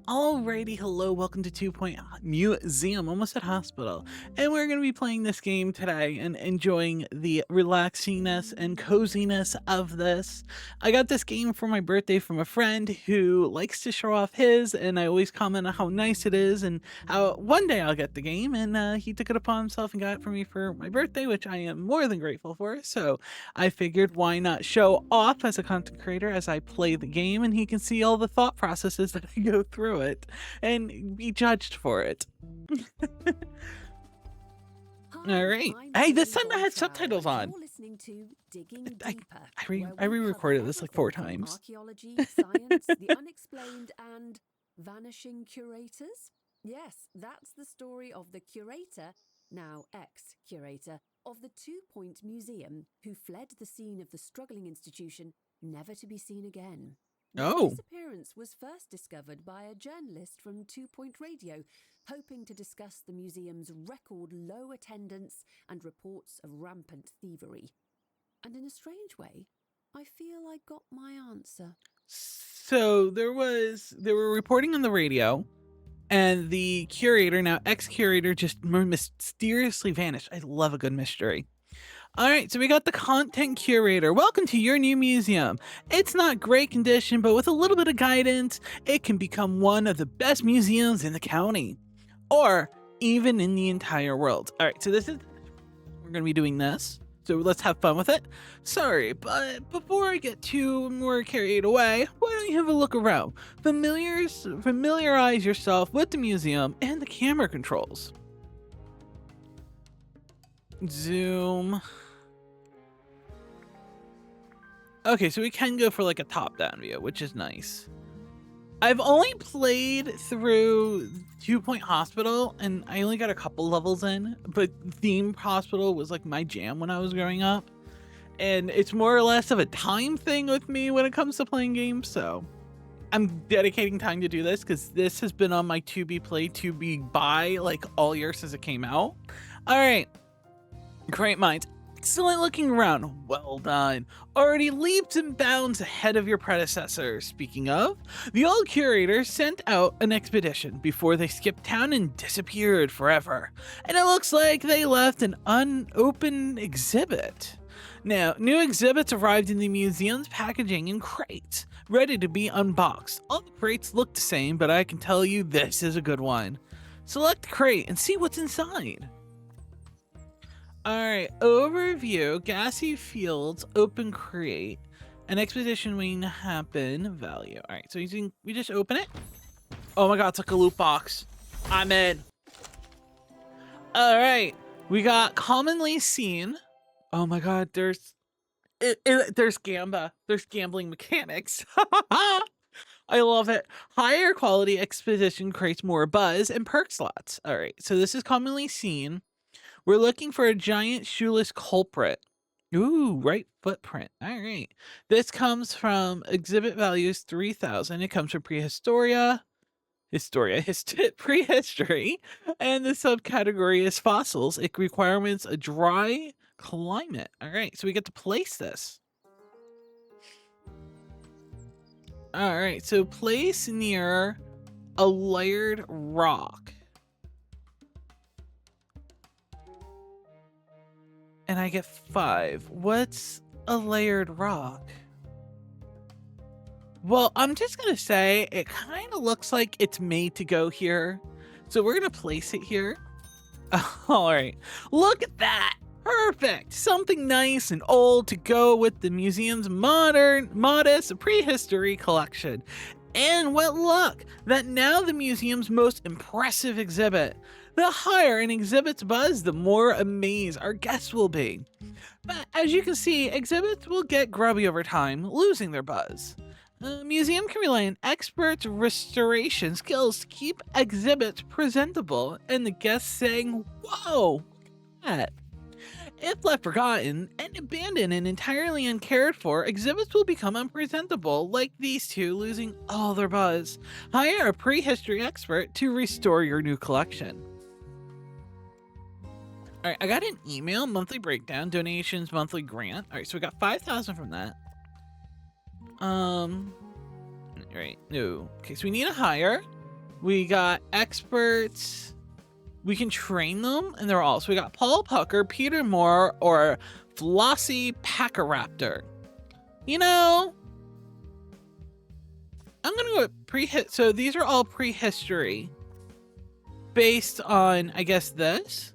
Alrighty, hello, welcome to 2 Museum, almost at hospital. And we're going to be playing this game today and enjoying the relaxingness and coziness of this. I got this game for my birthday from a friend who likes to show off his, and I always comment on how nice it is and how one day I'll get the game. And he took it upon himself and got it for me for my birthday, which I am more than grateful for. So I figured why not show off as a content creator as I play the game, and he can see all the thought processes that I go through it and be judged for it. All right. Hey, this time I had subtitles on. Listening to Digging I, Deeper, I re-recorded this like 4 times. Archaeology, science, the unexplained, and vanishing curators. Yes, that's the story of the curator, now ex-curator, of the 2 Point Museum, who fled the scene of the struggling institution, never to be seen again. Oh. The disappearance was first discovered by a journalist from 2 Point Radio, hoping to discuss the museum's record low attendance and reports of rampant thievery. And in a strange way, I feel I got my answer. So they were reporting on the radio, and the curator, now ex-curator, just mysteriously vanished. I love a good mystery. All right, so we got the content curator. Welcome to your new museum. It's not great condition, but with a little bit of guidance, it can become one of the best museums in the county, or even in the entire world. All right, so we're gonna be doing this. So let's have fun with it. Sorry, but before I get too more carried away, why don't you have a look around? Familiarize yourself with the museum and the camera controls. Zoom. Okay, so we can go for like a top-down view, which is nice. I've only played through 2 Point Hospital, and I only got a couple levels in, but Theme Hospital was like my jam when I was growing up. And it's more or less of a time thing with me when it comes to playing games, so I'm dedicating time to do this because this has been on my to be play, to be buy like all year since it came out. All right, great minds. Excellent looking around. Well done. Already leaps and bounds ahead of your predecessor. Speaking of, the old curator sent out an expedition before they skipped town and disappeared forever. And it looks like they left an unopened exhibit. Now, new exhibits arrived in the museum's packaging in crates, ready to be unboxed. All the crates look the same, but I can tell you this is a good one. Select the crate and see what's inside. Alright, overview, gassy fields, open crate, an expedition waiting to happen, value. Alright, so we just open it. Oh my god, it's like a loot box. I'm in. Alright, we got commonly seen. Oh my god, there's Gamba. There's gambling mechanics. I love it. Higher quality expedition creates more buzz and perk slots. Alright, so this is commonly seen. We're looking for a giant shoeless culprit. Ooh, right footprint. All right. This comes from exhibit values 3000. It comes from prehistory, and the subcategory is fossils. It requires a dry climate. All right, so we get to place this. All right, so place near a layered rock. And I get 5. What's a layered rock? Well, I'm just gonna say it kind of looks like it's made to go here. So we're gonna place it here. All right, look at that. Perfect. Something nice and old to go with the museum's modest prehistory collection. And what luck that now the museum's most impressive exhibit. The higher an exhibit's buzz, the more amazed our guests will be. But as you can see, exhibits will get grubby over time, losing their buzz. A museum can rely on experts' restoration skills to keep exhibits presentable, and the guests saying, "Whoa, look at that." If left forgotten and abandoned and entirely uncared for, exhibits will become unpresentable, like these two losing all their buzz. Hire a prehistory expert to restore your new collection. All right, I got an email, monthly breakdown, donations, monthly grant. All right, so we got 5,000 from that. Right, no. Okay, so we need a hire. We got experts. We can train them, and they're all. So we got Paul Pucker, Peter Moore, or Flossie Packaraptor. You know, I'm gonna go with pre-hit. So these are all prehistory, based on, I guess, this.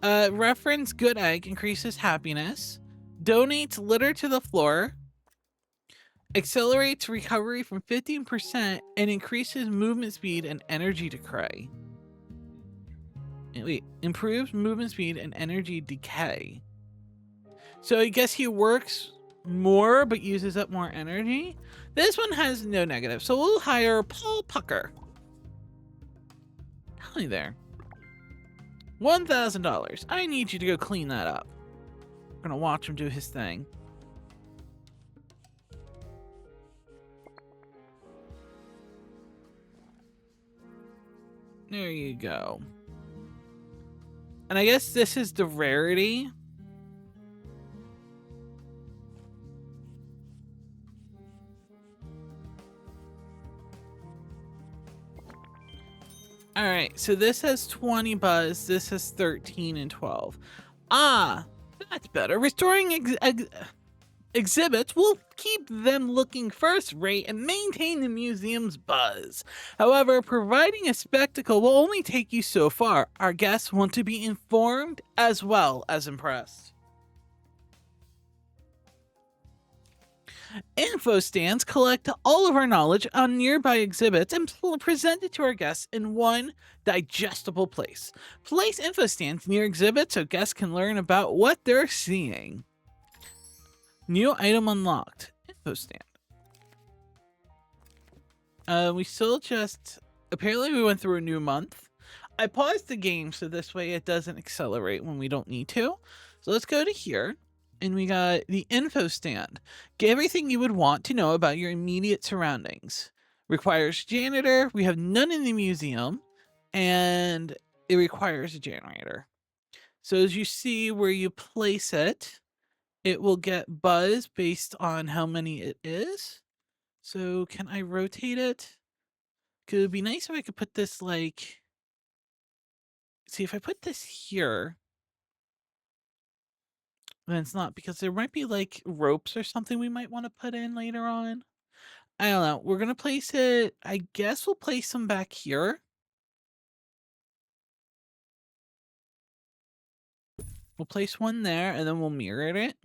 Reference good egg increases happiness. Donates litter to the floor. Accelerates recovery from 15% and increases movement speed and energy decay. Wait, improves movement speed and energy decay. So I guess he works more but uses up more energy. This one has no negative, so we'll hire Paul Pucker. Hi there. $1,000. I need you to go clean that up. I'm gonna watch him do his thing. There you go. And I guess this is the rarity. All right, so this has 20 buzz, this has 13 and 12. Ah, that's better. Restoring exhibits will keep them looking first rate and maintain the museum's buzz. However, providing a spectacle will only take you so far. Our guests want to be informed as well as impressed. Info stands collect all of our knowledge on nearby exhibits and present it to our guests in one digestible place. Place info stands near exhibits so guests can learn about what they're seeing. New item unlocked. Info stand. We still just... Apparently we went through a new month. I paused the game so this way it doesn't accelerate when we don't need to. So let's go to here. And we got the info stand. Get everything you would want to know about your immediate surroundings. Requires janitor. We have none in the museum. And it requires a generator. So as you see where you place it, it will get buzz based on how many it is. So can I rotate it? It would be nice if I could put this like... See, if I put this here... And it's not, because there might be like ropes or something we might want to put in later on. I don't know. We're going to place it. I guess we'll place them back here. We'll place one there and then we'll mirror it.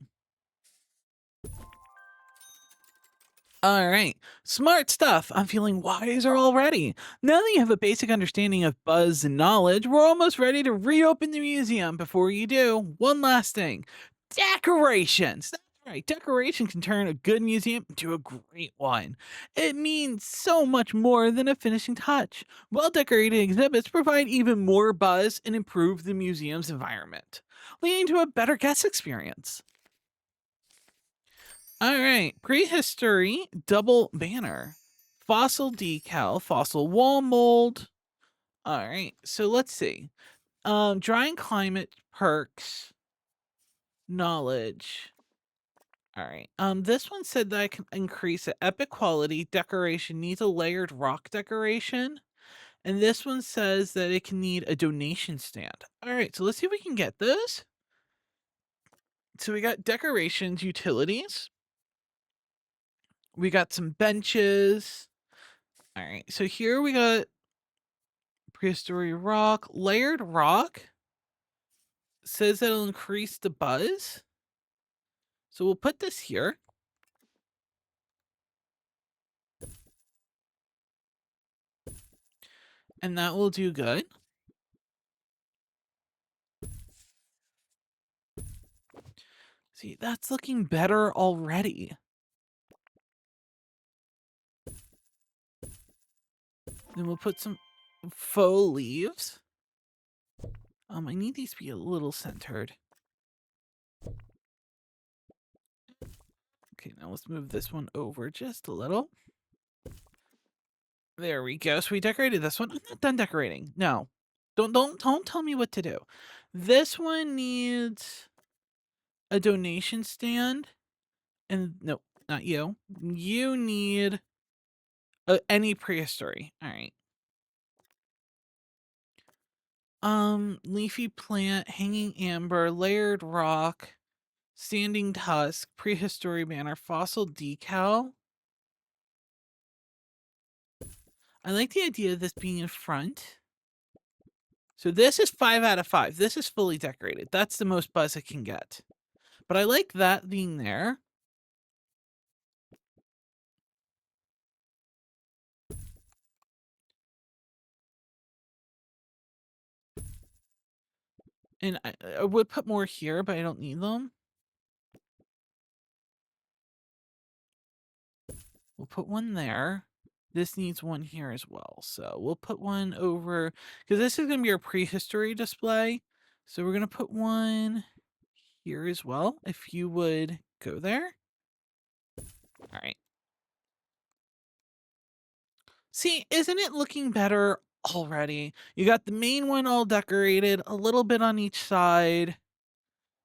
All right. Smart stuff. I'm feeling wiser already. Now that you have a basic understanding of buzz and knowledge, we're almost ready to reopen the museum. Before you do, one last thing. Decorations. That's right. Decoration can turn a good museum into a great one. It means so much more than a finishing touch. Well-decorated exhibits provide even more buzz and improve the museum's environment, leading to a better guest experience. All right, prehistory double banner, fossil decal, fossil wall mold. All right, so let's see. Drying climate perks, knowledge. All right. This one said that I can increase the epic quality decoration needs a layered rock decoration, and this one says that it can need a donation stand. All right, so let's see if we can get this. So we got decorations, utilities. We got some benches. All right, so here we got prehistory rock. Layered rock says it'll increase the buzz. So we'll put this here. And that will do good. See, that's looking better already. Then we'll put some faux leaves. I need these to be a little centered. Okay, now let's move this one over just a little. There we go. So we decorated this one. I'm not done decorating. No. Don't tell me what to do. This one needs a donation stand. And no, not you. You need any prehistory. All right. Leafy plant, hanging amber, layered rock, standing tusk, prehistory banner, fossil decal. I like the idea of this being in front. So this is 5 out of 5. This is fully decorated. That's the most buzz it can get. But I like that being there. And I would put more here, but I don't need them. We'll put one there. This needs one here as well. So we'll put one over, because this is going to be our prehistory display. So we're going to put one here as well, if you would go there. All right. See, isn't it looking better already? You got the main one all decorated, a little bit on each side,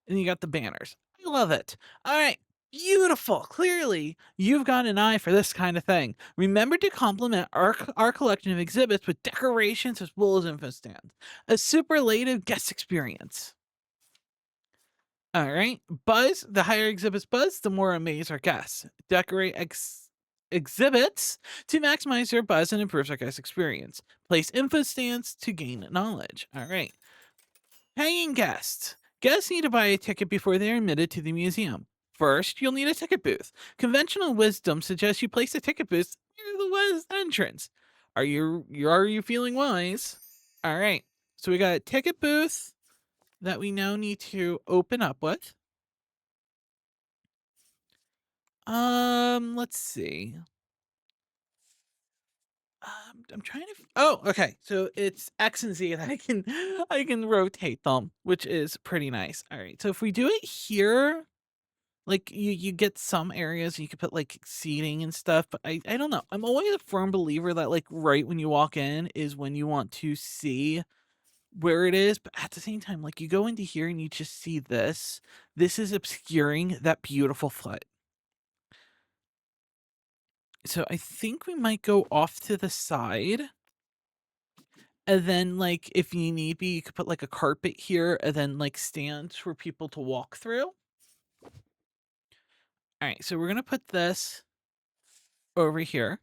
and you got the banners. I love it. All right. Beautiful. Clearly, you've got an eye for this kind of thing. Remember to complement our collection of exhibits with decorations as well as info stands. A superlative guest experience. All right. Buzz, the higher exhibits buzz, the more amaze our guests. Decorate exhibits to maximize their buzz and improve our guest experience. Place info stands to gain knowledge. All right. Paying guests. Guests need to buy a ticket before they are admitted to the museum. First, you'll need a ticket booth. Conventional wisdom suggests you place a ticket booth near the west entrance. Are you feeling wise? All right. So we got a ticket booth that we now need to open up with. Let's see. I'm trying to. Oh, okay. So it's X and Z, and I can rotate them, which is pretty nice. All right. So if we do it here, like you get some areas you could put like seating and stuff, but I don't know. I'm always a firm believer that like right when you walk in is when you want to see where it is, but at the same time, like you go into here and you just see this. This is obscuring that beautiful foot. So I think we might go off to the side. And then, like, if you need be, you could put like a carpet here and then like stands for people to walk through. All right, so we're gonna put this over here.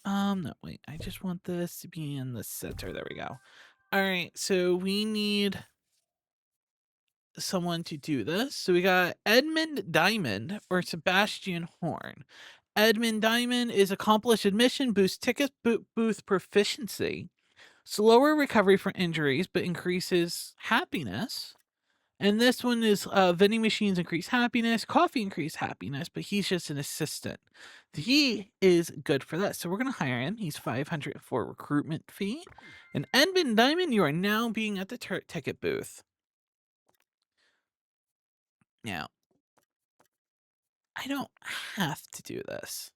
No, wait, I just want this to be in the center. There we go. All right, so we need someone to do this. So we got Edmund Diamond or Sebastian Horn. Edmund Diamond is accomplished admission, boosts ticket booth proficiency, slower recovery from injuries, but increases happiness. And this one is vending machines increase happiness, coffee increase happiness, but he's just an assistant. He is good for that. So we're going to hire him. He's 500 for recruitment fee. And Edmund Diamond, you are now being at the ticket booth. Now, I don't have to do this.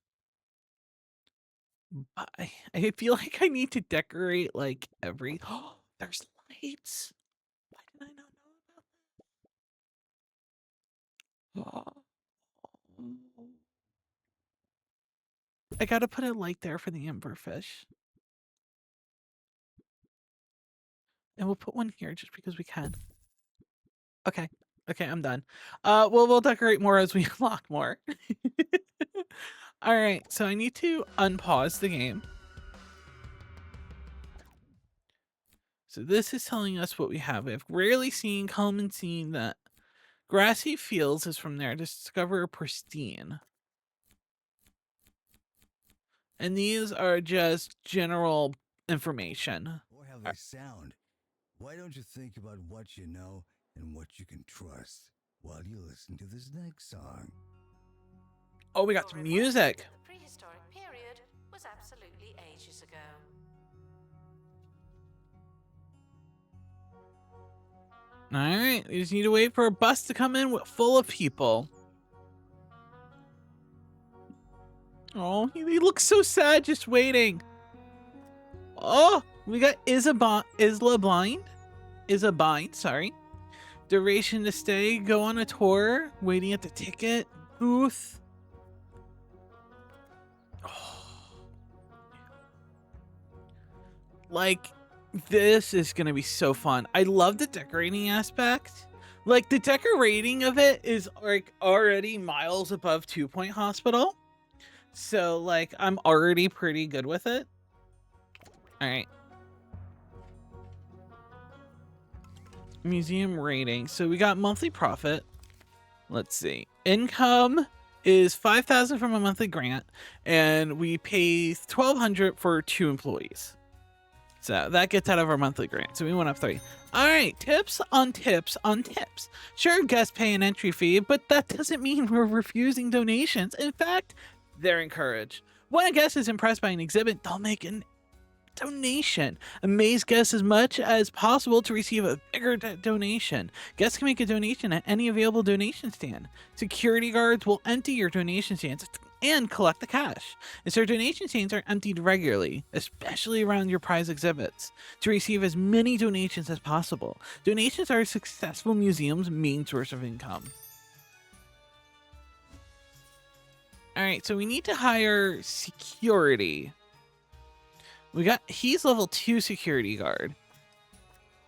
But I feel like I need to decorate like every. Oh, there's lights. Why did I not know about that? Oh. I gotta put a light there for the amberfish. And we'll put one here just because we can. Okay. Okay, I'm done. We'll decorate more as we unlock more. All right, so I need to unpause the game. So this is telling us what we have. We have rarely seen, common seen that grassy fields is from there. Discover pristine. And these are just general information. Or how they sound. Why don't you think about what you know and what you can trust while you listen to this next song? Oh, we got some music. The prehistoric period was absolutely ages ago. All right, we just need to wait for a bus to come in full of people. Oh, he looks so sad just waiting. Oh, we got Isla Bind, sorry. Duration to stay, go on a tour, waiting at the ticket booth. Oh. Like, this is gonna be so fun. I love the decorating aspect. Like, the decorating of it is like already miles above 2-Point Hospital. So like, I'm already pretty good with it. All right. Museum rating. So we got monthly profit. Let's see. Income is $5,000 from a monthly grant, and we pay $1,200 for 2 employees. So that gets out of our monthly grant. So we went up 3. All right, tips on tips on tips. Sure, guests pay an entry fee, but that doesn't mean we're refusing donations. In fact, they're encouraged. When a guest is impressed by an exhibit, they'll make a donation. Amaze guests as much as possible to receive a bigger donation. Guests can make a donation at any available donation stand. Security guards will empty your donation stands and collect the cash. And so donation stands are emptied regularly, especially around your prize exhibits, to receive as many donations as possible. Donations are a successful museum's main source of income. All right, so we need to hire security. He's level 2 security guard.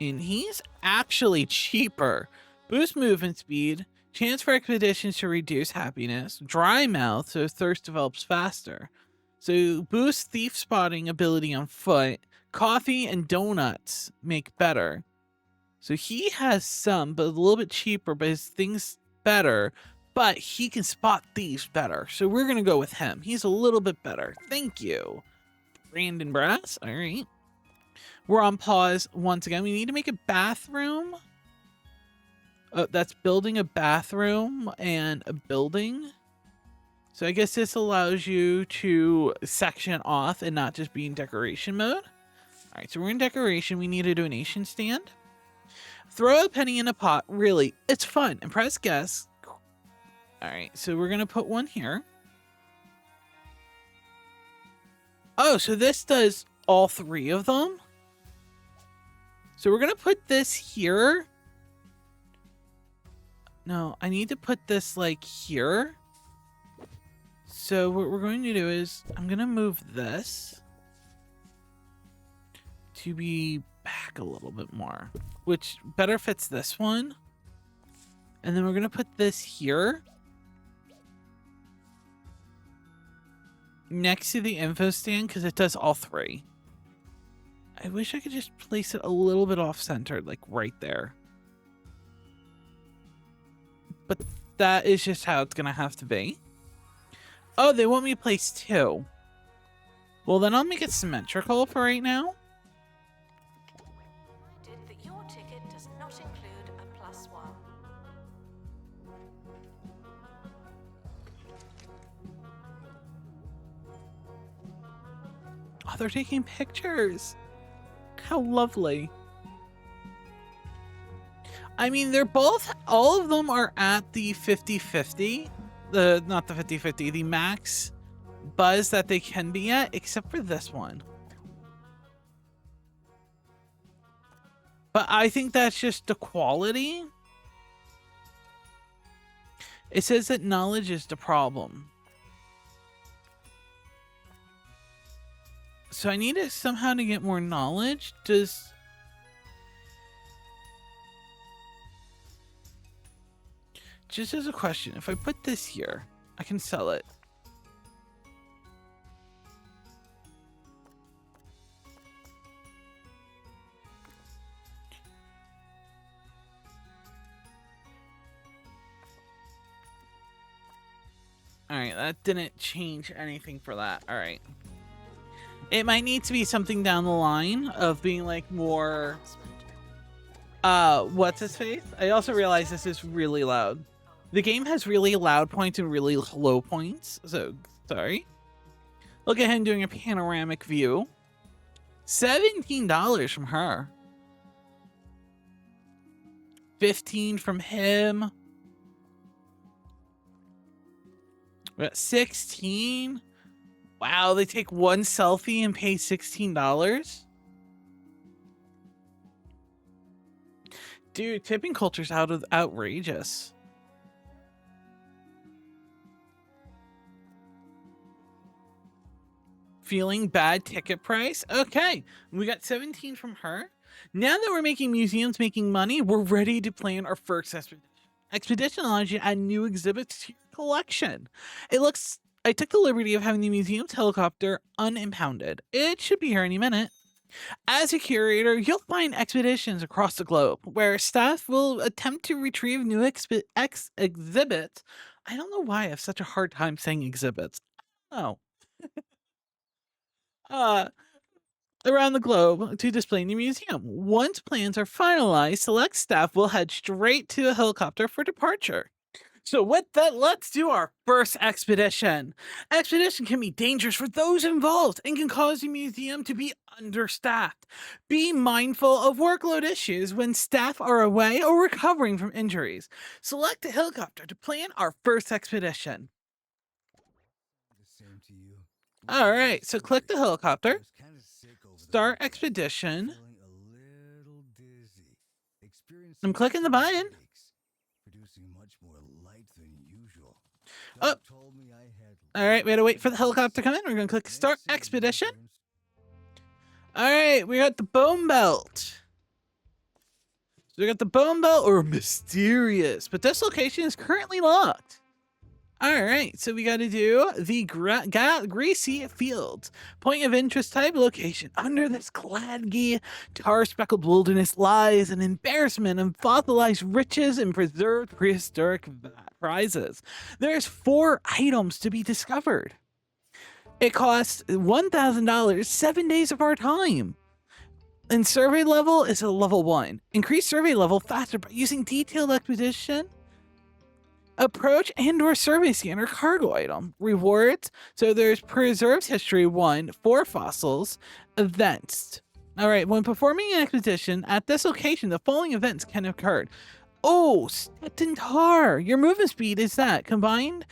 And he's actually cheaper. Boost movement speed, chance for expeditions to reduce happiness, dry mouth so thirst develops faster. So boost thief spotting ability on foot, coffee and donuts make better. So he has some, but a little bit cheaper, but his thing's better, but he can spot thieves better. So we're gonna go with him. He's a little bit better. Thank you. Brandon Brass. All right. We're on pause once again. We need to make a bathroom. That's building a bathroom and a building. So I guess this allows you to section off and not just be in decoration mode. All right, so we're in decoration. We need a donation stand. Throw a penny in a pot. Really, it's fun. Impress guests. All right, so we're going to put one here. Oh, so this does all 3 of them. So we're going to put this here. No, I need to put this like here. So what we're going to do is I'm going to move this to be back a little bit more, which better fits this one. And then we're going to put this here next to the info stand because it does all 3. I wish I could just place it a little bit off-centered, like right there. But that is just how it's going to have to be. Oh, they want me to place 2. Well, then I'll make it symmetrical for right now. Reminded that your ticket does not include a +1. Oh, they're taking pictures. How lovely. I mean, they're both, all of them are at the 50-50. Not the 50-50, the max buzz that they can be at, except for this one. But I think that's just the quality. It says that knowledge is the problem. So I need to somehow to get more knowledge. Just as a question, if I put this here, I can sell it. All right, that didn't change anything for that. All right. It might need to be something down the line of being like more, what's his face? I also realize this is really loud. The game has really loud points and really low points, so sorry. Look at him doing a panoramic view. $17 from her. 15 from him. We got 16. Wow, they take one selfie and pay $16? Dude, tipping culture's outrageous. Feeling bad ticket price. Okay, we got 17 from her. Now that we're making museums making money, we're ready to plan our first expedition. Expedition allows you to add new exhibits to your collection. I took the liberty of having the museum's helicopter unimpounded. It should be here any minute. As a curator, you'll find expeditions across the globe where staff will attempt to retrieve new exhibits. I don't know why I have such a hard time saying exhibits. Oh. Around the globe to display in the museum. Once plans are finalized, select staff will head straight to a helicopter for departure. So with that, let's do our first expedition. Expedition can be dangerous for those involved and can cause the museum to be understaffed. Be mindful of workload issues when staff are away or recovering from injuries. Select a helicopter to plan our first expedition. The same to you. All right, so click the I helicopter. was kinda sick over the Start weekend, expedition. feeling a little dizzy. Experiencing I'm clicking the some button. headaches, producing much more light than usual. Oh. Doc told me I had All right, we had to wait for the helicopter to come in. We're going to click Start Next Expedition. season, All right, we got the bone belt. So we got the bone belt or mysterious, but this location is currently locked. All right, so we got to do the greasy fields. Point of interest type location. Under this cladgy, tar-speckled wilderness lies an embarrassment of fossilized riches and preserved prehistoric prizes. There's 4 items to be discovered. It costs $1,000, 7 days of our time. And survey level is a level 1. Increase survey level faster by using detailed expedition, approach, and/or survey scanner cargo item. Rewards. So there's preserves history 1, 4 fossils, events. All right, when performing an expedition at this location, the following events can occur. Oh, Stettin Tar. Your movement speed is that. Combined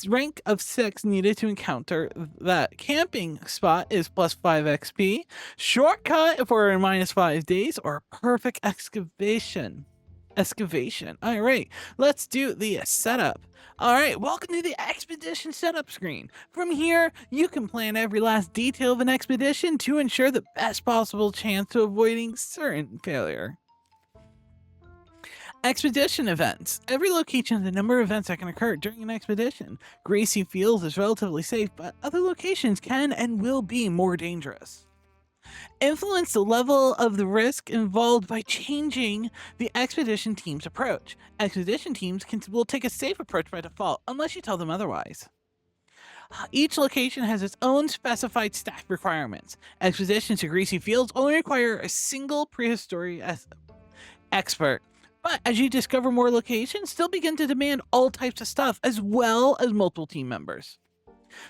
rank of 6 needed to encounter that. Camping spot is plus 5 XP. Shortcut for -5 days or perfect excavation. All right, let's do the setup. All right, welcome to the expedition setup screen. From here, you can plan every last detail of an expedition to ensure the best possible chance of avoiding certain failure. Expedition events. Every location has a number of events that can occur during an expedition. Gracie Fields is relatively safe, but other locations can and will be more dangerous. Influence the level of the risk involved by changing the expedition team's approach. Expedition teams will take a safe approach by default, unless you tell them otherwise. Each location has its own specified staff requirements. Expeditions to Greasy Fields only require a single prehistory expert. But as you discover more locations, still begin to demand all types of stuff, as well as multiple team members.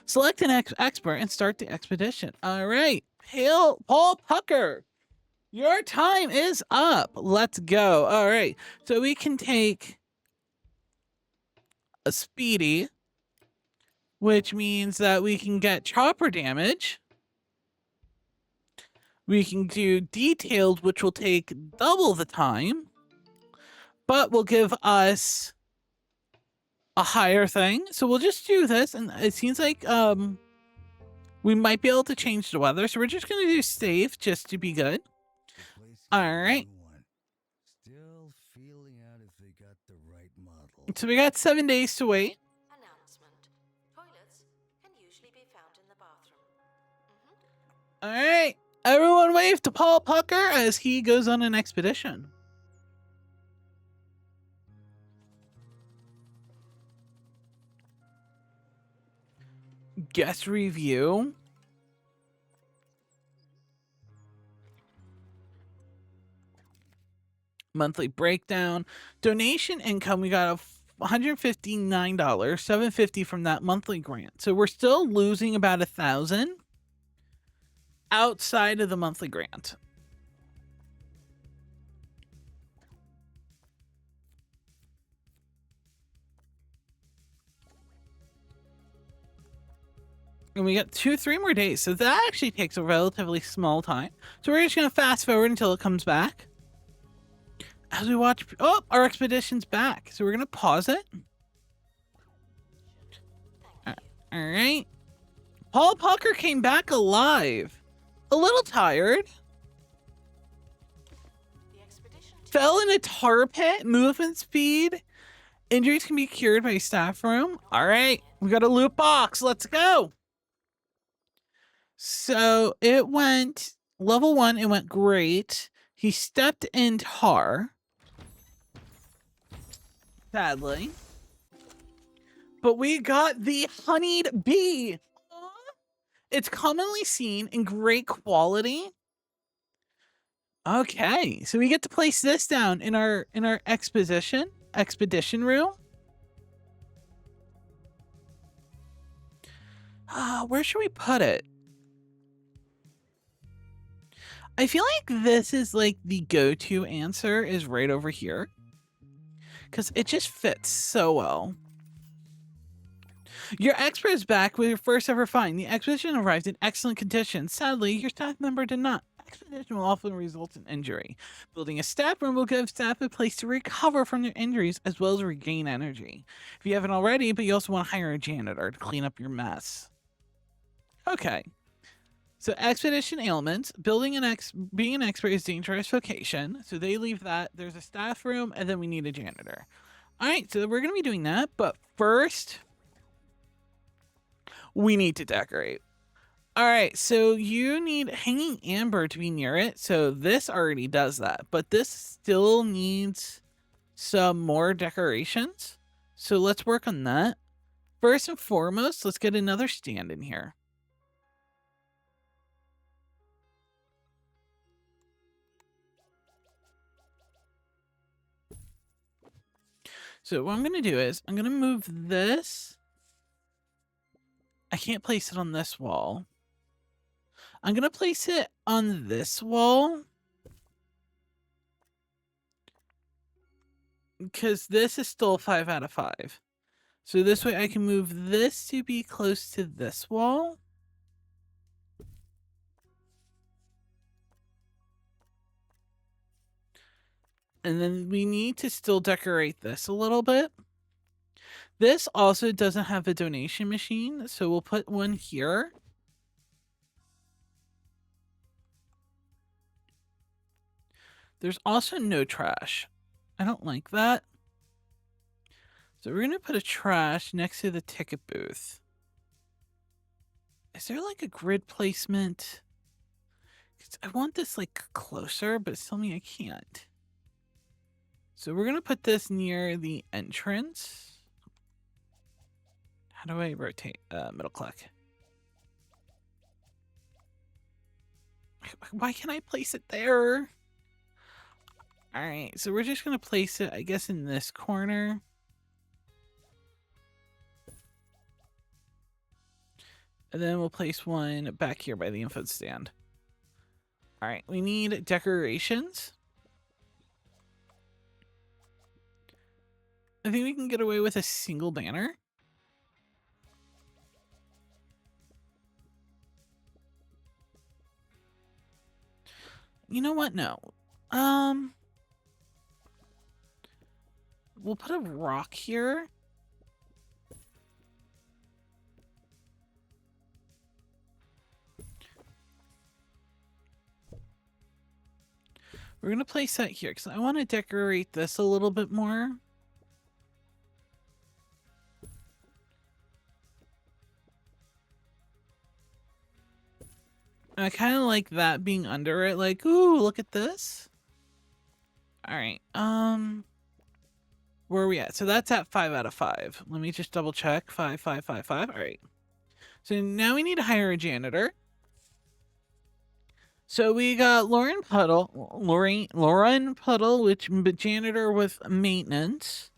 Select an expert and start the expedition. All right, Paul Pucker, your time is up. Let's go. All right, so we can take a speedy, which means that we can get chopper damage. We can do detailed, which will take double the time, but will give us a higher thing. So we'll just do this, and it seems like we might be able to change the weather. So we're just gonna do safe just to be good. All right. Still feeling out if they got the right model. So we got 7 days to wait. Announcement. Toilets can usually be found in the bathroom. All right. Everyone wave to Paul Pucker as he goes on an expedition. Guest review. Monthly breakdown. Donation income, we got $159, $750 from that monthly grant. So we're still losing about $1,000 outside of the monthly grant. And we got 3 more days. So that actually takes a relatively small time. So we're just going to fast forward until it comes back. As we watch, oh, our expedition's back. So we're going to pause it. All right. Paul Pucker came back alive. A little tired. The expedition Fell in a tar pit. Movement speed. Injuries can be cured by staff room. All right, we got a loot box. Let's go. So it went level 1. It went great. He stepped in tar. Sadly. But we got the honeyed bee. It's commonly seen in great quality. Okay, so we get to place this down in our expedition room. Where should we put it? I feel like this is like the go-to answer is right over here. Because it just fits so well. Your expert is back with your first ever find. The expedition arrived in excellent condition. Sadly, your staff member did not. Expedition will often result in injury. Building a staff room will give staff a place to recover from their injuries as well as regain energy. If you haven't already, but you also want to hire a janitor to clean up your mess. Okay. So expedition ailments, being an expert is dangerous vocation. So they leave that. There's a staff room, and then we need a janitor. All right, so we're gonna be doing that, but first we need to decorate. All right, so you need hanging amber to be near it. So this already does that, but this still needs some more decorations. So let's work on that. First and foremost, let's get another stand in here. So what I'm going to do is I'm going to move this. I can't place it on this wall. I'm going to place it on this wall. Because this is still 5 out of 5. So this way I can move this to be close to this wall. And then we need to still decorate this a little bit. This also doesn't have a donation machine, so we'll put one here. There's also no trash. I don't like that. So we're going to put a trash next to the ticket booth. Is there like a grid placement? 'Cause I want this like closer, but it's telling me I can't. So we're going to put this near the entrance. How do I rotate? Middle click. Why can't I place it there? All right, so we're just going to place it, I guess, in this corner. And then we'll place one back here by the info stand. All right, we need decorations. I think we can get away with a single banner. You know what? No. We'll put a rock here. We're going to place that here because I want to decorate this a little bit more. And I kind of like that being under it. Like, ooh, look at this. All right. Where are we at? So that's at 5 out of 5. Let me just double check. 5, 5, 5, 5. All right. So now we need to hire a janitor. So we got Lauren Puddle, which janitor with maintenance,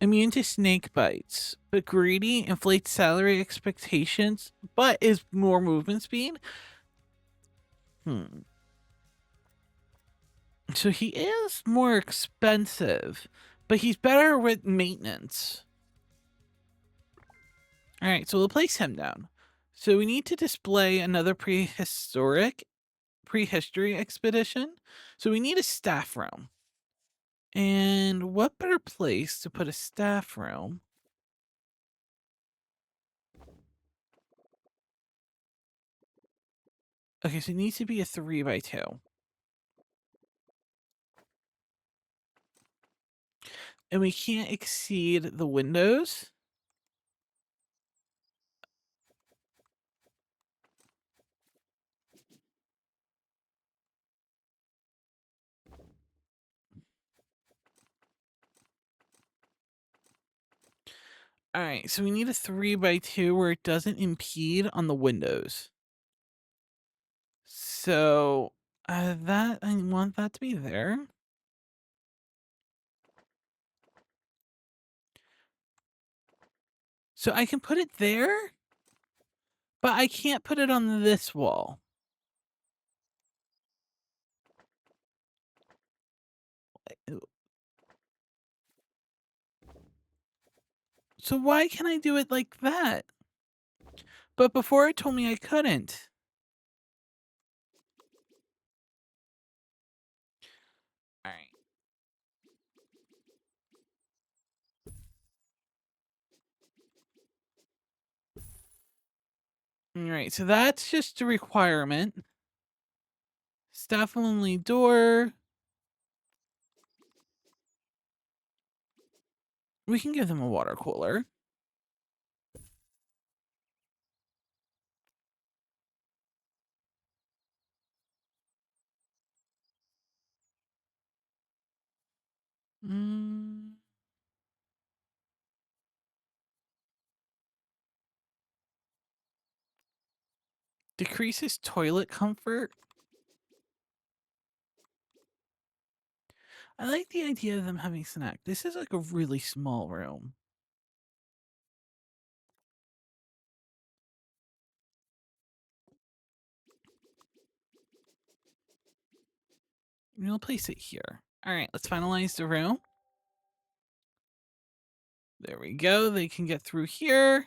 immune to snake bites, but greedy, inflates salary expectations, but is more movement speed. So he is more expensive, but he's better with maintenance. All right, so we'll place him down. So we need to display another prehistory expedition. So we need a staff room. And what better place to put a staff room Okay, so it needs to be a 3x2. And we can't exceed the windows. All right, so we need a 3x2 where it doesn't impede on the windows. So that I want that to be there. So I can put it there, but I can't put it on this wall. So why can I do it like that? But before it told me I couldn't. All right. All right, so that's just a requirement. Staff only door. We can give them a water cooler. Mm. Decreases toilet comfort. I like the idea of them having snack. This is like a really small room. We'll place it here. All right, let's finalize the room. There we go. They can get through here.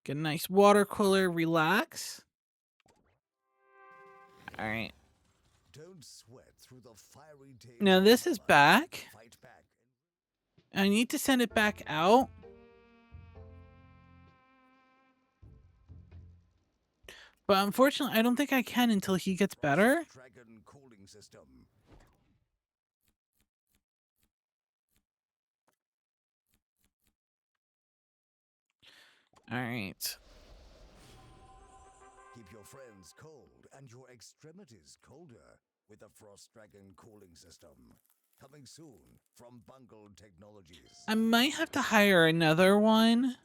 Get a nice water cooler. Relax. All right. Don't sweat through the fiery days Now of this is summer. back. Fight back. I need to send it back out. But unfortunately, I don't think I can until he gets better. Dragon cooling system. All right. Keep your friends cold and your extremities colder with the Frost Dragon cooling system. Coming soon from Bungled Technologies. I might have to hire another one.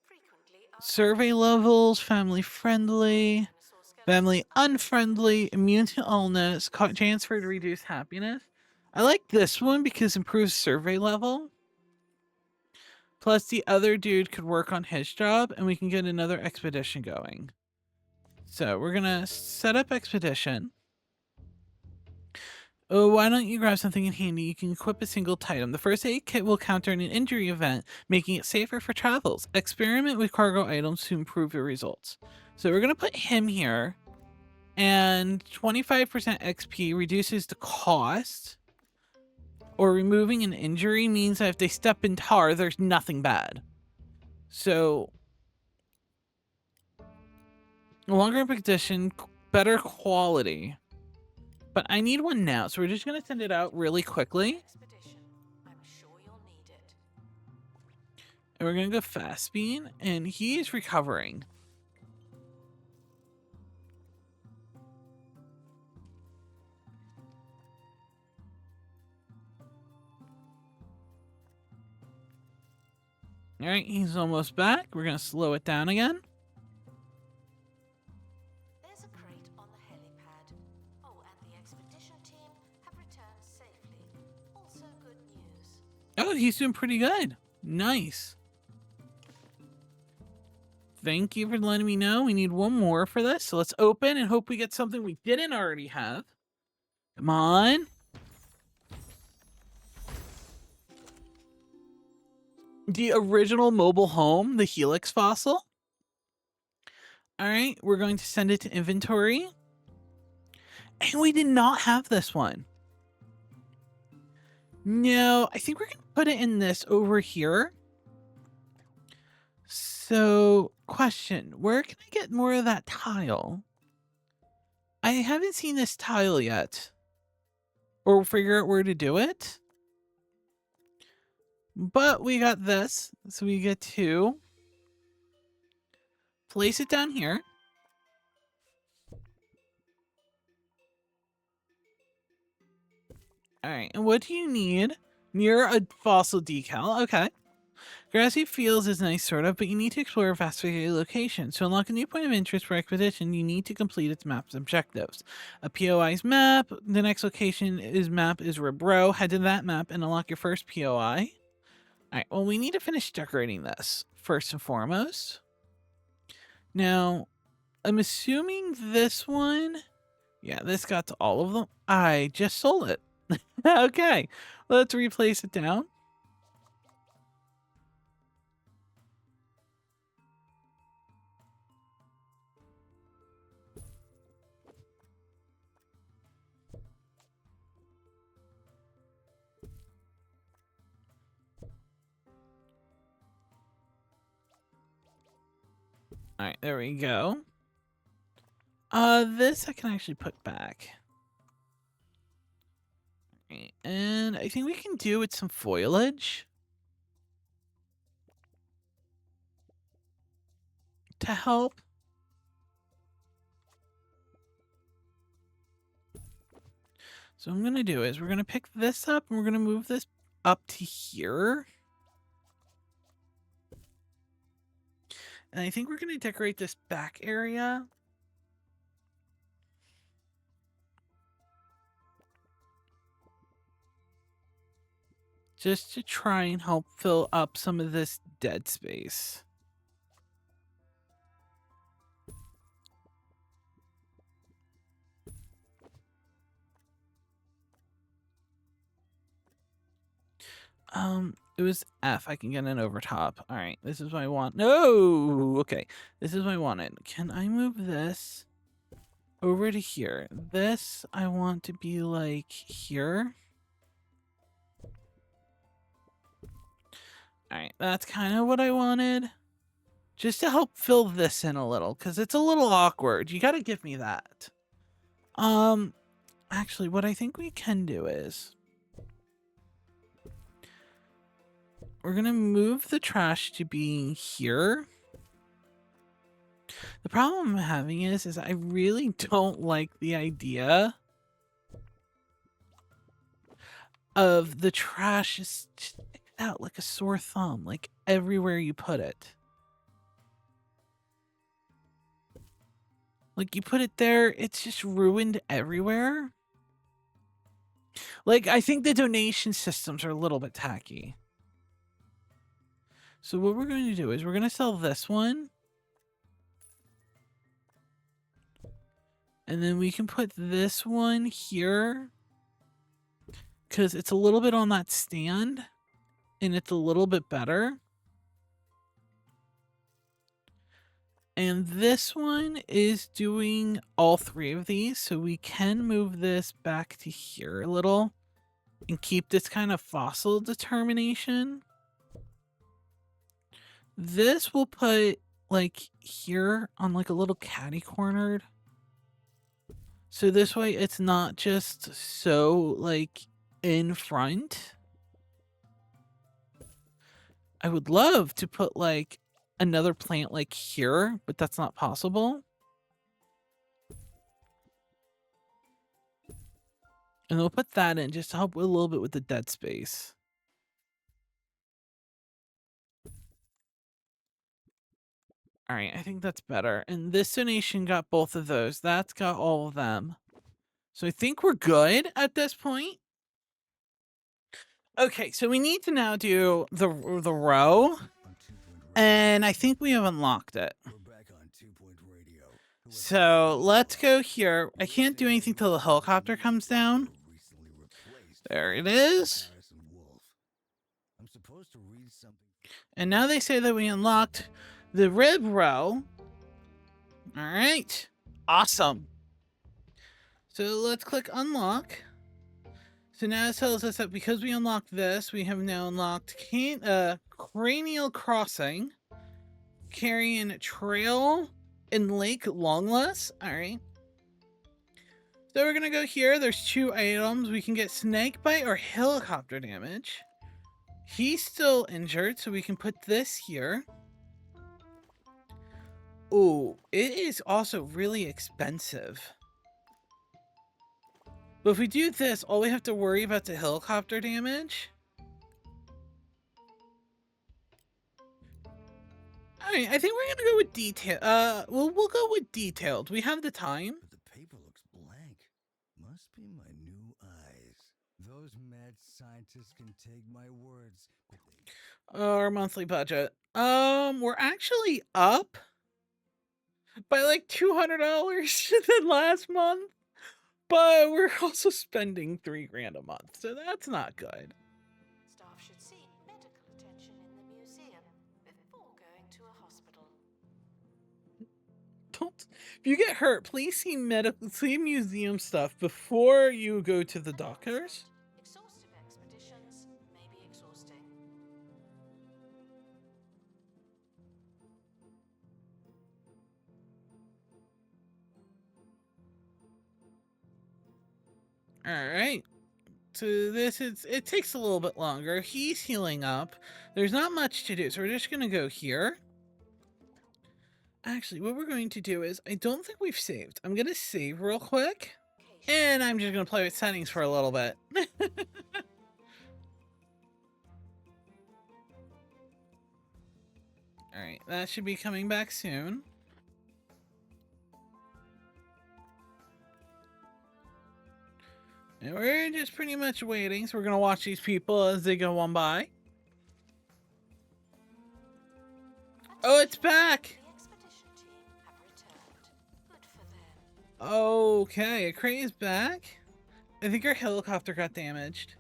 Frequently Survey levels, family friendly, family unfriendly, immune to illness, transfer to reduce happiness. I like this one because it improves survey level. Plus the other dude could work on his job and we can get another expedition going. So we're gonna set up expedition. Oh, why don't you grab something in handy? You can equip a single item. The first aid kit will counter an injury event, making it safer for travels. Experiment with cargo items to improve your results. So we're going to put him here. And 25% XP reduces the cost. Or removing an injury means that if they step in tar, there's nothing bad. So, longer expedition, better quality. But I need one now, so we're just going to send it out really quickly. expedition. I'm sure you'll need it. And we're going to go fast speed, and he is recovering. All right, he's almost back. We're going to slow it down again. There's a crate on the helipad. Oh, and the expedition team have returned safely. Also good news. Oh, he's doing pretty good. Nice. Thank you for letting me know. We need one more for this. So let's open and hope we get something we didn't already have. Come on. The original mobile home, the Helix fossil. All right, we're going to send it to inventory. And we did not have this one. No, I think we're going to put it in this over here. So, question, where can I get more of that tile? I haven't seen this tile yet. Or figure out where to do it. But we got this, so we get to place it down here. All right, and what do you need? Near a fossil decal. Okay. Grassy Fields is nice, sort of, but you need to explore a vast variety of locations. To unlock a new point of interest for expedition, you need to complete its map's objectives. A POI's map. The next location is map is Ribro. Head to that map and unlock your first POI. All right, well, we need to finish decorating this first and foremost. Now, I'm assuming this one... Yeah, this got to all of them. I just sold it. Okay, let's replace it down. All right, there we go. This I can actually put back. Right, and I think we can do with some foliage to help. So what I'm gonna do is we're gonna pick this up and we're gonna move this up to here. And I think we're gonna decorate this back area. Just to try and help fill up some of this dead space. It was F. I can get an overtop. All right, this is what I want. No, okay, this is what I wanted. Can I move this over to here? This I want to be like here. All right, that's kind of what I wanted. Just to help fill this in a little, because it's a little awkward. You got to give me that. Actually, what I think we can do is we're going to move the trash to being here. The problem I'm having is I really don't like the idea of the trash is out like a sore thumb, like everywhere you put it. Like you put it there, it's just ruined everywhere. Like I think the donation systems are a little bit tacky. So what we're going to do is we're going to sell this one. And then we can put this one here. Because it's a little bit on that stand. And it's a little bit better. And this one is doing all three of these. So we can move this back to here a little. And keep this kind of fossil determination. This we'll put like here on like a little catty cornered. So this way it's not just so like in front. I would love to put like another plant like here, but that's not possible. And we'll put that in just to help with a little bit with the dead space. All right, I think that's better. And this donation got both of those. That's got all of them. So I think we're good at this point. Okay, so we need to now do the row. And I think we have unlocked it. So let's go here. I can't do anything till the helicopter comes down. There it is. And now they say that we unlocked the rib row. All right. Awesome. So let's click unlock. So now it tells us that because we unlocked this, we have now unlocked cranial crossing. Carrion Trail in Lake Longless. All right. So we're gonna go here. There's 2 items. We can get snake bite or helicopter damage. He's still injured, so we can put this here. Oh, it is also really expensive. But if we do this, all we have to worry about the helicopter damage. Alright, I think we're gonna go with detail. We'll go with detailed. We have the time. But the paper looks blank. Must be my new eyes. Those mad scientists can take my words, but they Our monthly budget. We're actually up by like $200 than last month, but we're also spending $3 grand a month, so that's not good. Staff should seek medical attention in the museum before going to a hospital. Don't. If you get hurt, please see museum stuff before you go to the doctors. Exhaustive expeditions may be exhausting. All right. So it takes a little bit longer. He's healing up. There's not much to do, so we're just gonna go here. Actually, what we're going to do is, I don't think we've saved. I'm gonna save real quick, and I'm just gonna play with settings for a little bit. All right, that should be coming back soon. And we're just pretty much waiting, so we're gonna watch these people as they go on by. Oh, it's back! The expedition team have returned. Good for them. Okay, Cray is back. I think our helicopter got damaged.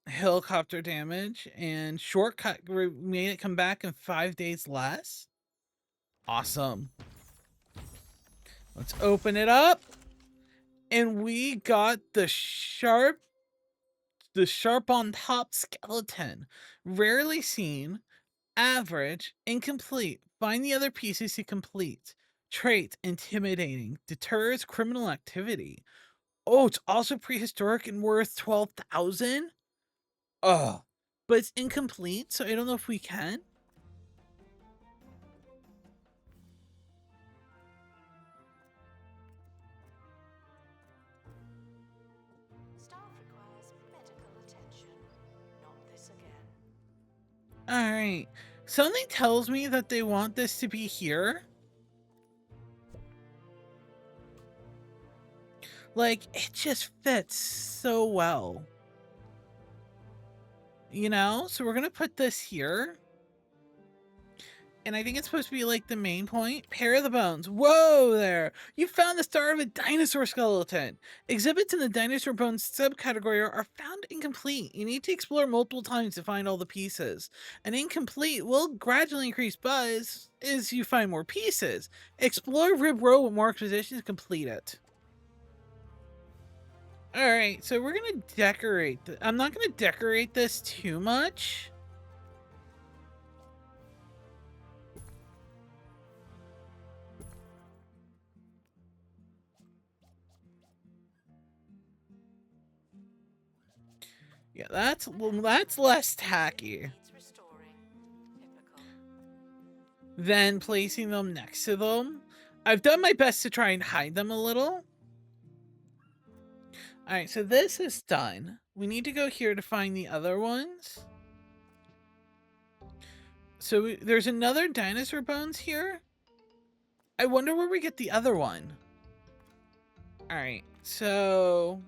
Helicopter damage and shortcut made it come back in 5 days less. Awesome. Let's open it up. And we got the sharp on top skeleton. Rarely seen, average, incomplete. Find the other pieces to complete. Trait, intimidating, deters criminal activity. Oh, it's also prehistoric and worth 12,000. Oh, but it's incomplete, so I don't know if we can. Staff requires medical attention. Not this again. All right. Something tells me that they want this to be here. Like, it just fits so well. You know? So we're going to put this here. And I think it's supposed to be like the main point. Pair of the bones. Whoa there! You found the start of a dinosaur skeleton. Exhibits in the dinosaur bones subcategory are found incomplete. You need to explore multiple times to find all the pieces. An incomplete will gradually increase buzz as you find more pieces. Explore rib row with more positions to complete it. Alright, so we're gonna decorate. I'm not gonna decorate this too much. Yeah, that's less tacky Needs restoring. Typical. than placing them next to them. I've done my best to try and hide them a little. Alright, so this is done. We need to go here to find the other ones. So there's another dinosaur bones here. I wonder where we get the other one. Alright, so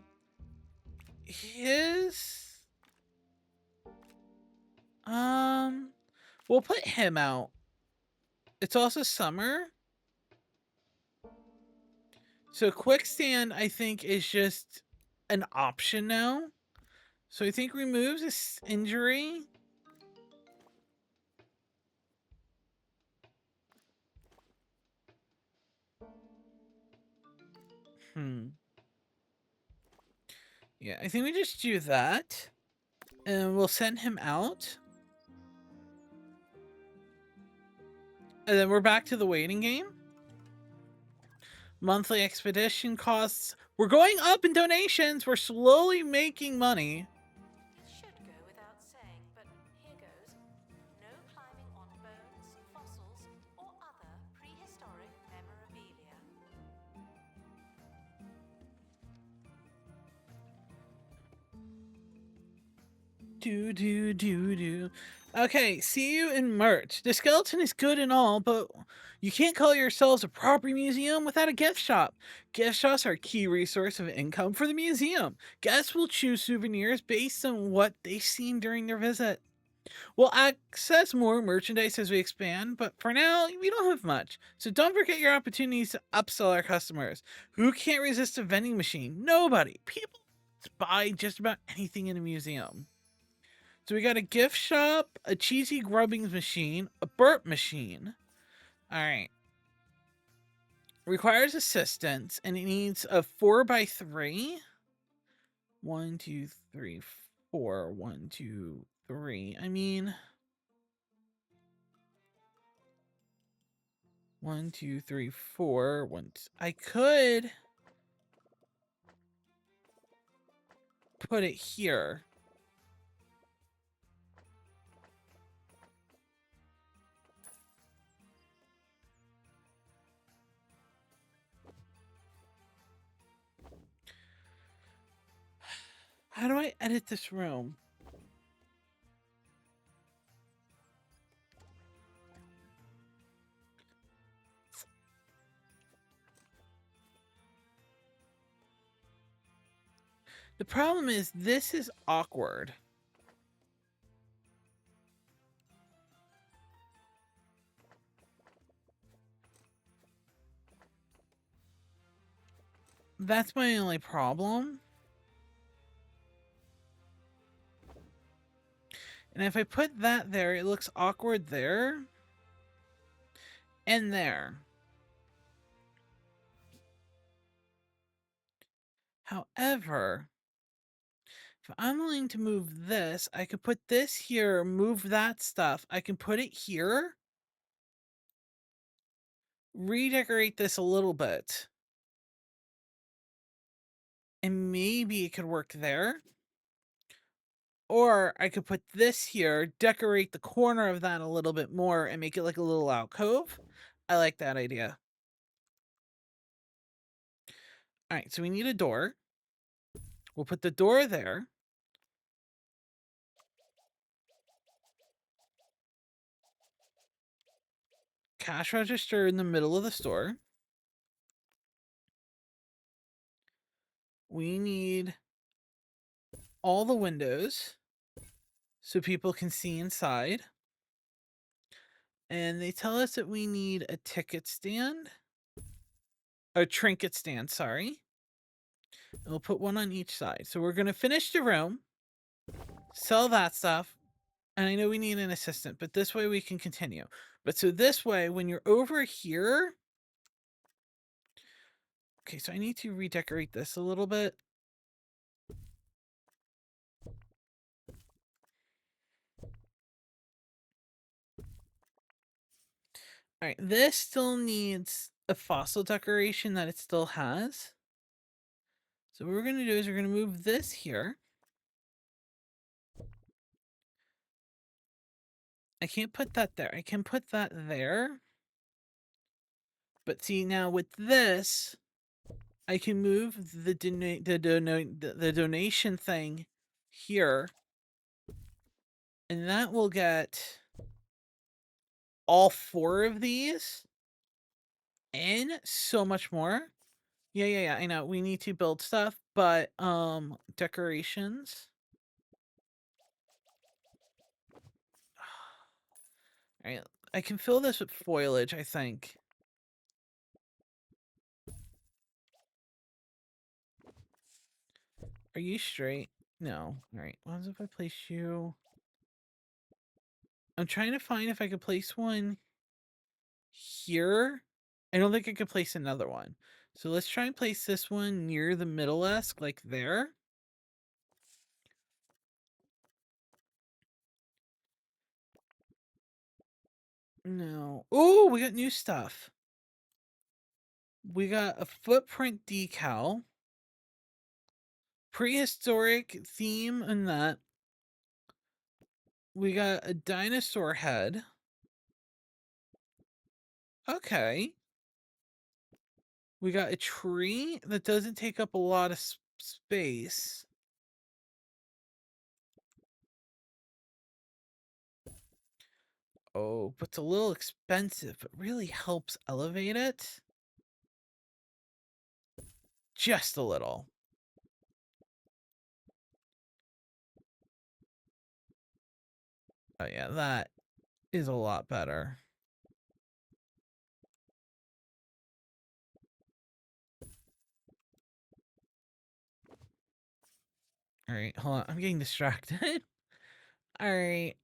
his... We'll put him out. It's also summer. So quick stand, I think, is just an option now. So I think removes this injury. Yeah, I think we just do that. And we'll send him out. And then we're back to the waiting game. Monthly expedition costs. We're going up in donations. We're slowly making money. It should go without saying, but here goes. No climbing on bones, fossils, or other prehistoric memorabilia. Do. Okay, see you in March. The skeleton is good and all, but you can't call yourselves a proper museum without a gift shop. Gift shops are a key resource of income for the museum. Guests will choose souvenirs based on what they've seen during their visit. We'll access more merchandise as we expand, but for now, we don't have much. So don't forget your opportunities to upsell our customers. Who can't resist a vending machine? Nobody. People buy just about anything in a museum. So we got a gift shop, a cheesy grubbing machine, a burp machine. All right. Requires assistance, and it needs a 4x3. 1, 2, 3, 4. 1, 2, 3. I mean, 1, 2, 3, 4. I could put it here. How do I edit this room? The problem is this is awkward. That's my only problem. And if I put that there, it looks awkward there. And there. However, if I'm willing to move this, I could put this here, move that stuff. I can put it here. Redecorate this a little bit. And maybe it could work there. Or I could put this here, decorate the corner of that a little bit more, and make it like a little alcove. I like that idea. All right, so we need a door. We'll put the door there. Cash register in the middle of the store. We need all the windows so people can see inside. And they tell us that we need a ticket stand. A trinket stand, sorry. And we'll put one on each side. So we're going to finish the room, sell that stuff. And I know we need an assistant, but this way we can continue. But so this way, when you're over here. Okay, so I need to redecorate this a little bit. All right, this still needs a fossil decoration that it still has. So what we're going to do is we're going to move this here. I can't put that there. I can put that there. But see, now with this, I can move the donation thing here. And that will get all 4 of these and so much more. Yeah, I know. We need to build stuff, but decorations. All right, I can fill this with foliage, I think. Are you straight? No. All right. What if I place you? I'm trying to find if I could place one here. I don't think I could place another one. So let's try and place this one near the middle-esque, like there. No. Oh, we got new stuff. We got a footprint decal. Prehistoric theme in that. We got a dinosaur head. Okay. We got a tree that doesn't take up a lot of space. Oh, but it's a little expensive. It really helps elevate it. Just a little. Oh yeah, that is a lot better. All right, hold on. I'm getting distracted. All right.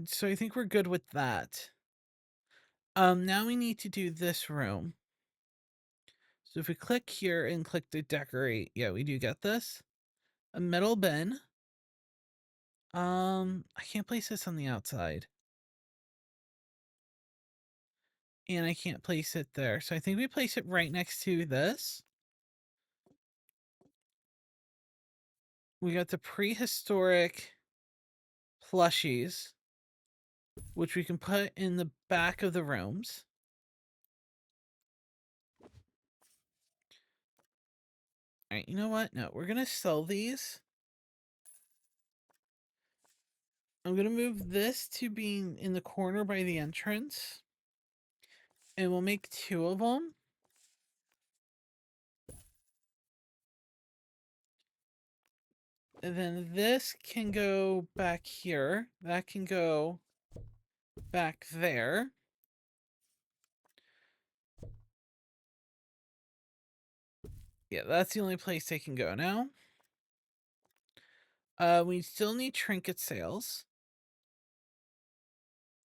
So I think we're good with that. Now we need to do this room. So if we click here and click the decorate, yeah, we do get this. A metal bin. I can't place this on the outside. And I can't place it there. So I think we place it right next to this. We got the prehistoric plushies, which we can put in the back of the rooms. All right, you know what? No, we're going to sell these. I'm going to move this to being in the corner by the entrance. And we'll make 2 of them. And then this can go back here. That can go back there. Yeah, that's the only place they can go now. We still need trinket sales.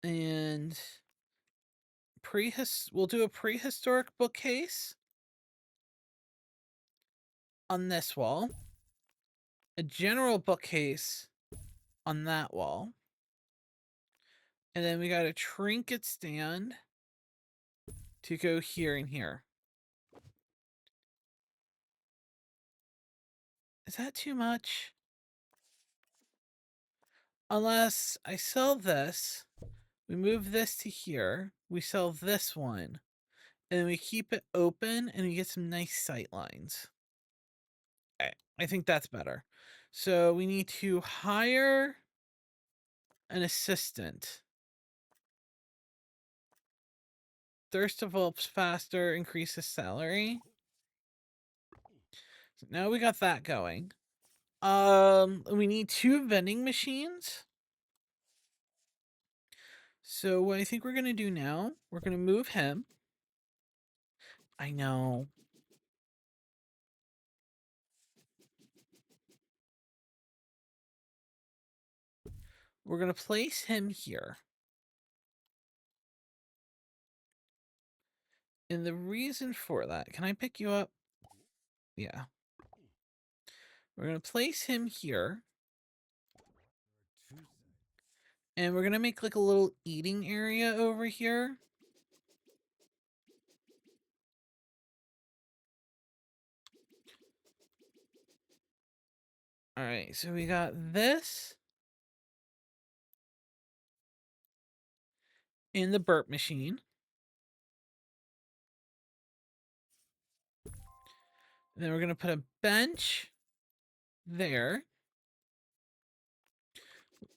And we'll do a prehistoric bookcase on this wall. A general bookcase on that wall. And then we got a trinket stand to go here and here. Is that too much? Unless I sell this, we move this to here, we sell this one, and then we keep it open and we get some nice sight lines. I think that's better. So we need to hire an assistant. Thirst develops faster, increases salary. So now we got that going. We need 2 vending machines. So what I think we're gonna do now, we're gonna move him. I know. We're gonna place him here. And the reason for that, can I pick you up? Yeah. We're gonna place him here. And we're gonna make like a little eating area over here. All right, so we got this in the burp machine. And then we're gonna put a bench there.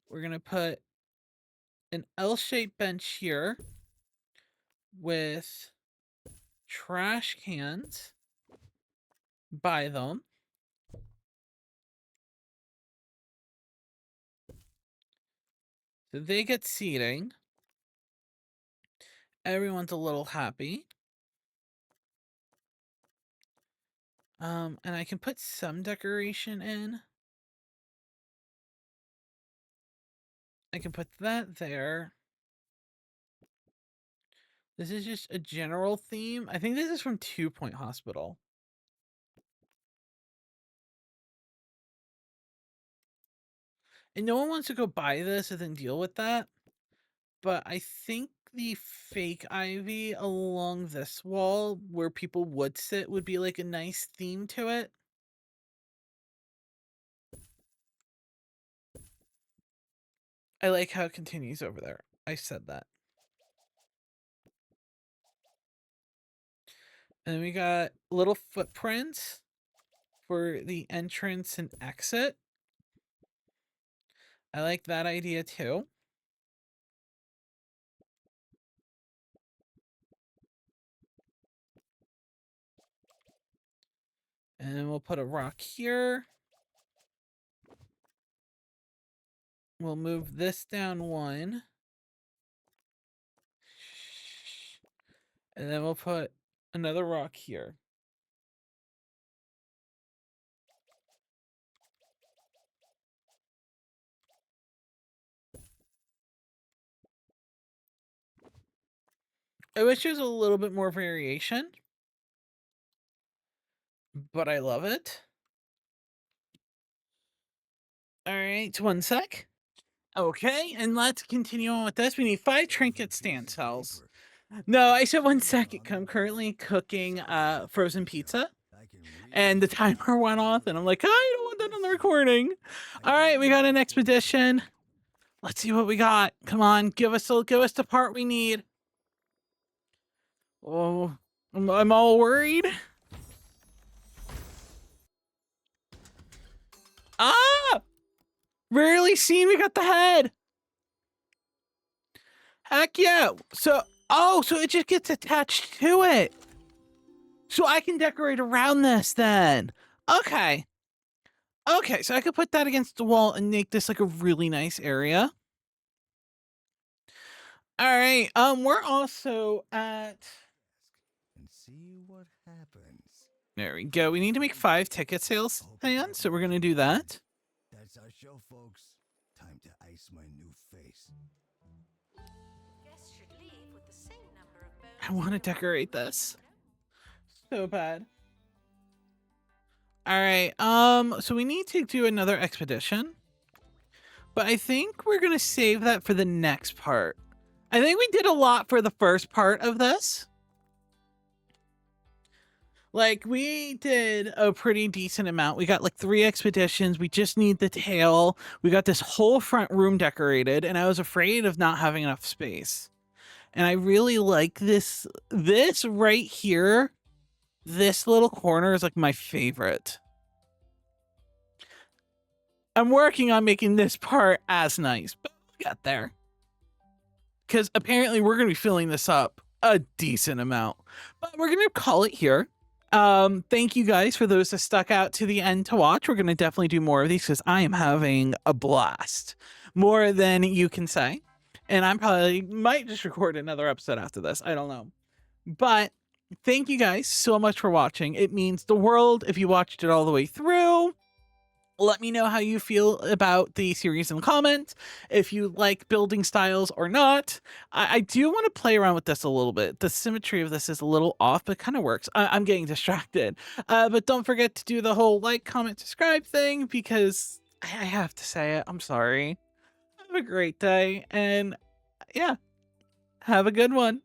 We're gonna put an L-shaped bench here with trash cans by them. So they get seating. Everyone's a little happy. And I can put some decoration in. I can put that there. This is just a general theme. I think this is from 2 Point Hospital. And no one wants to go buy this and then deal with that. But I think the fake ivy along this wall where people would sit would be like a nice theme to it. I like how it continues over there. I said that. And then we got little footprints for the entrance and exit. I like that idea too. And then we'll put a rock here. We'll move this down one. And then we'll put another rock here. I wish there was a little bit more variation, but I love it. All right, one sec. Okay, and let's continue on with this. We need 5 trinket stand cells. No, I said 1 second. I'm currently cooking frozen pizza, and the timer went off, and I'm like, I don't want that on the recording. All right, we got an expedition. Let's see what we got. Come on, give us the part we need. Oh, I'm all worried. Ah! Rarely seen. We got the head. Heck yeah. So it just gets attached to it. So I can decorate around this then. Okay. Okay, so I could put that against the wall and make this like a really nice area. All right. We're also at. And see what happens. There we go. We need to make 5 ticket sales hands, so we're gonna do that. That's our show, folks. Time to ice my new face. Guests should leave with the same number of bones. I want to decorate this so bad. All right. So we need to do another expedition, but I think we're gonna save that for the next part. I think we did a lot for the first part of this. Like, we did a pretty decent amount. We got like 3 expeditions. We just need the tail. We got this whole front room decorated, and I was afraid of not having enough space. And I really like this right here. This little corner is like my favorite. I'm working on making this part as nice, but we'll get there. Because apparently we're going to be filling this up a decent amount. But we're going to call it here. Thank you guys for those that stuck out to the end to watch. We're going to definitely do more of these because I am having a blast. More than you can say. And I'm probably might just record another episode after this. I don't know. But thank you guys so much for watching. It means the world if you watched it all the way through. Let me know how you feel about the series in the comments, if you like building styles or not. I do want to play around with this a little bit. The symmetry of this is a little off, but kind of works. I'm getting distracted. But don't forget to do the whole like, comment, subscribe thing, because I have to say it. I'm sorry. Have a great day, and yeah, have a good one.